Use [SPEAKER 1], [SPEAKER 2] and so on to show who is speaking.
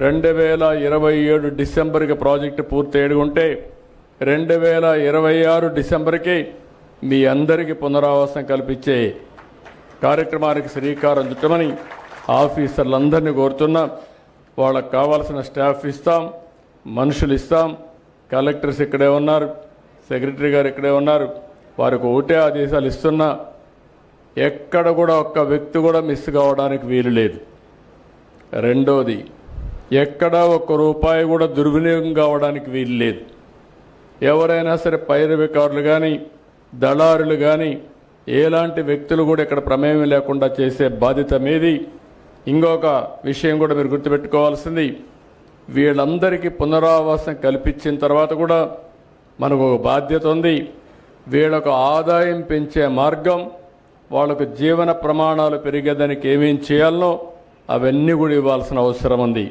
[SPEAKER 1] 2027 డిసెంబర్కి project పూర్తి ఉంటే 2026 డిసెంబర్కి మీ అందరికీ పునరావాసం కల్పించే కార్యక్రమానికి శ్రీకారం చుట్టమని ఆఫీసర్లందరినీ కోరుతున్నా. వాళ్ళకు కావాల్సిన స్టాఫ్ ఇస్తాం, మనుషులు ఇస్తాం. కలెక్టర్స్ ఇక్కడే ఉన్నారు, సెక్రటరీ గారు ఇక్కడే ఉన్నారు. వారికి ఒకటే ఆదేశాలు ఇస్తున్నా, ఎక్కడ కూడా ఒక్క వ్యక్తి కూడా మిస్ కావడానికి వీలు లేదు. రెండోది, ఎక్కడా ఒక్క రూపాయి కూడా దుర్వినియోగం కావడానికి వీలు లేదు. ఎవరైనా సరే పైరవికారులు కానీ దళారులు కానీ ఎలాంటి వ్యక్తులు కూడా ఇక్కడ ప్రమేయం లేకుండా చేసే బాధ్యత మీది. ఇంకొక విషయం కూడా మీరు గుర్తుపెట్టుకోవాల్సింది, వీళ్ళందరికీ పునరావాసం కల్పించిన తర్వాత కూడా మనకు ఒక బాధ్యత ఉంది. వీళ్ళకు ఆదాయం పెంచే మార్గం, వాళ్ళకు జీవన ప్రమాణాలు పెరిగేదానికి ఏమేం చేయాలనో అవన్నీ కూడా ఇవ్వాల్సిన అవసరం ఉంది.